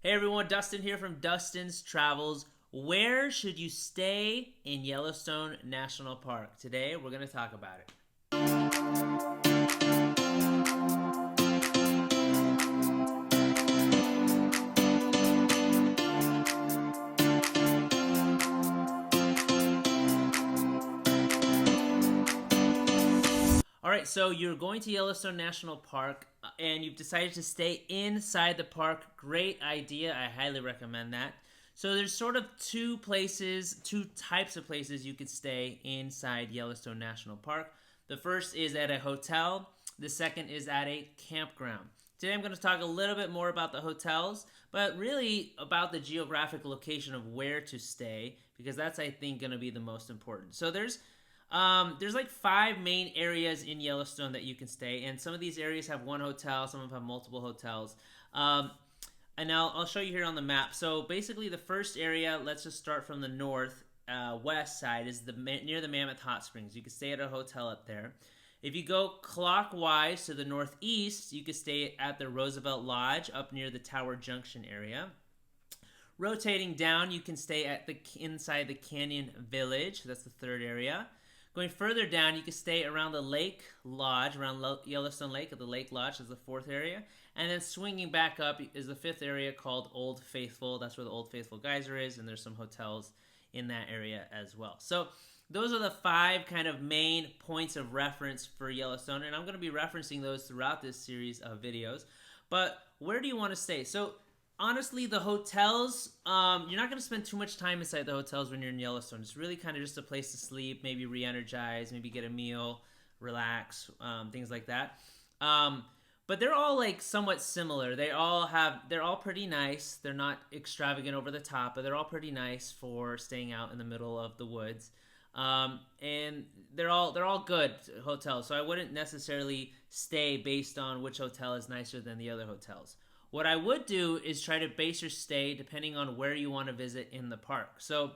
Hey everyone, Dustin here from Dustin's Travels. Where should you stay in Yellowstone National Park? Today we're going to talk about it. All right, so you're going to Yellowstone National Park and you've decided to stay inside the park. Great idea. I highly recommend that. So there's sort of two types of places you could stay inside Yellowstone National Park. The first is at a hotel. The second is at a campground. Today I'm going to talk a little bit more about the hotels, but really about the geographic location of where to stay, because that's, I think, going to be the most important. So there's like 5 main areas in Yellowstone that you can stay, and some of these areas have one hotel, some of them have multiple hotels. And I'll show you here on the map. So basically, the first area, let's just start from the north west side, is near the Mammoth Hot Springs. You can stay at a hotel up there. If you go clockwise to the northeast, you can stay at the Roosevelt Lodge up near the Tower Junction area. Rotating down, you can stay at inside the Canyon Village. That's the third area. Going further down, you can stay around the Lake Lodge, around Yellowstone Lake at the Lake Lodge is the fourth area. And then swinging back up is the fifth area called Old Faithful. That's where the Old Faithful geyser is, and there's some hotels in that area as well. So those are the 5 kind of main points of reference for Yellowstone, and I'm going to be referencing those throughout this series of videos. But where do you want to stay? So honestly, the hotels, you're not going to spend too much time inside the hotels when you're in Yellowstone. It's really kind of just a place to sleep, maybe re-energize, maybe get a meal, relax, things like that. But they're all like somewhat similar. They're all pretty nice. They're not extravagant over the top, but they're all pretty nice for staying out in the middle of the woods. And they're all good hotels. So I wouldn't necessarily stay based on which hotel is nicer than the other hotels. What I would do is try to base your stay depending on where you want to visit in the park. So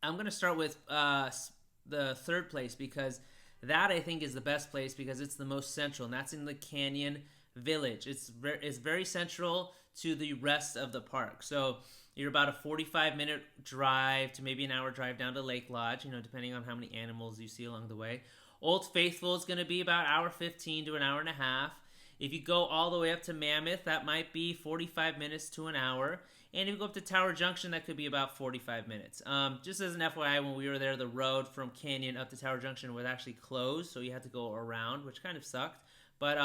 I'm going to start with the third place, because that I think is the best place because it's the most central, and that's in the Canyon Village. It's very central to the rest of the park. So you're about a 45-minute drive to maybe an hour drive down to Lake Lodge, depending on how many animals you see along the way. Old Faithful is going to be about hour 15 to an hour and a half. If you go all the way up to Mammoth, that might be 45 minutes to an hour. And if you go up to Tower Junction, that could be about 45 minutes. Just as an FYI, when we were there, the road from Canyon up to Tower Junction was actually closed, so you had to go around, which kind of sucked. But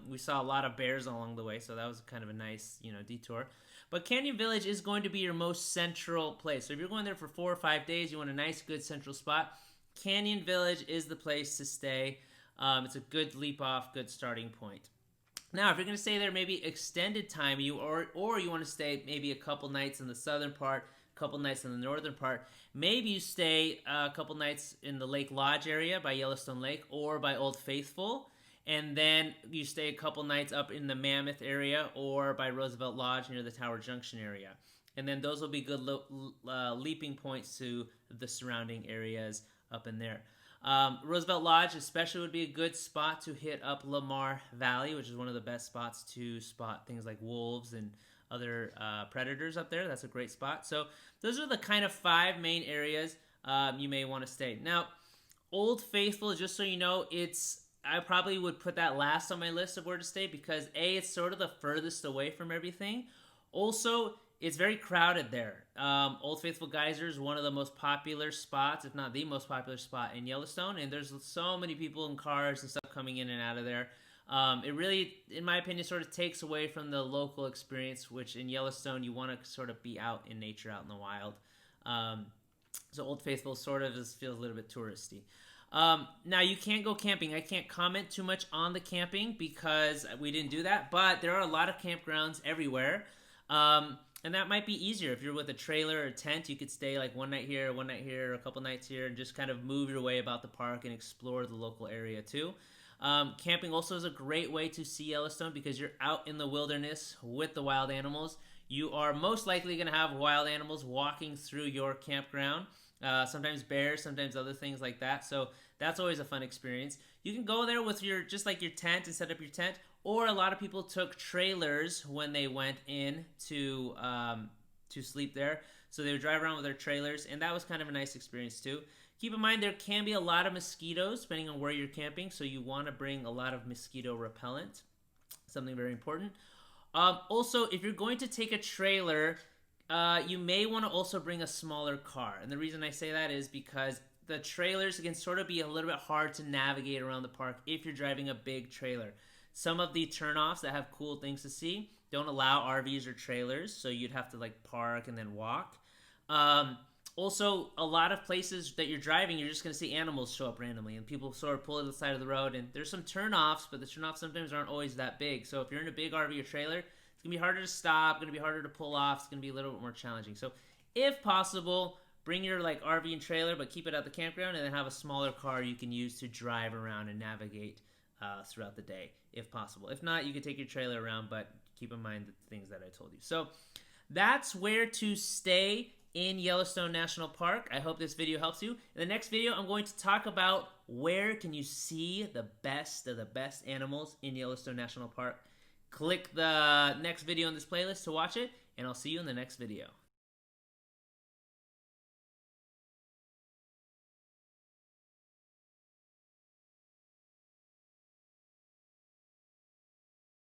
we saw a lot of bears along the way, so that was kind of a nice, detour. But Canyon Village is going to be your most central place. So if you're going there for 4 or 5 days, you want a nice, good central spot, Canyon Village is the place to stay. It's a good leap-off, good starting point. Now, if you're going to stay there maybe extended time, or you want to stay maybe a couple nights in the southern part, a couple nights in the northern part, maybe you stay a couple nights in the Lake Lodge area by Yellowstone Lake or by Old Faithful, and then you stay a couple nights up in the Mammoth area or by Roosevelt Lodge near the Tower Junction area. And then those will be good leaping points to the surrounding areas up in there. Roosevelt Lodge especially would be a good spot to hit up Lamar Valley, which is one of the best spots to spot things like wolves and other predators up there. That's a great spot. So those are the kind of 5 main areas you may want to stay. Now, Old Faithful, just so you know, I probably would put that last on my list of where to stay because A, it's sort of the furthest away from everything. Also, it's very crowded there. Old Faithful Geyser is one of the most popular spots, if not the most popular spot in Yellowstone, and there's so many people in cars and stuff coming in and out of there. It really, in my opinion, sort of takes away from the local experience, which in Yellowstone you want to sort of be out in nature, out in the wild. So Old Faithful sort of feels a little bit touristy. Now, you can't go camping. I can't comment too much on the camping because we didn't do that, but there are a lot of campgrounds everywhere. And that might be easier. If you're with a trailer or tent, you could stay like one night here, a couple nights here, and just kind of move your way about the park and explore the local area too. Camping also is a great way to see Yellowstone because you're out in the wilderness with the wild animals. You are most likely going to have wild animals walking through your campground. Sometimes bears, sometimes other things like that. So that's always a fun experience. You can go there with your tent and set up your tent, or a lot of people took trailers when they went in to sleep there. So they would drive around with their trailers, and that was kind of a nice experience too. Keep in mind there can be a lot of mosquitoes depending on where you're camping, so you want to bring a lot of mosquito repellent. Something very important. Also, if you're going to take a trailer, you may want to also bring a smaller car. And the reason I say that is because the trailers can sort of be a little bit hard to navigate around the park if you're driving a big trailer. Some of the turnoffs that have cool things to see don't allow RVs or trailers, so you'd have to like park and then walk. Also, a lot of places that you're driving, you're just going to see animals show up randomly, and people sort of pull to the side of the road, and there's some turnoffs, but the turnoffs sometimes aren't always that big. So if you're in a big RV or trailer, it's going to be harder to stop, going to be harder to pull off, it's going to be a little bit more challenging. So if possible, bring your like RV and trailer, but keep it at the campground, and then have a smaller car you can use to drive around and navigate throughout the day, if possible. If not, you can take your trailer around, but keep in mind the things that I told you. So that's where to stay in Yellowstone National Park. I hope this video helps you. In the next video, I'm going to talk about where can you see the best of the best animals in Yellowstone National Park. Click the next video in this playlist to watch it, and I'll see you in the next video.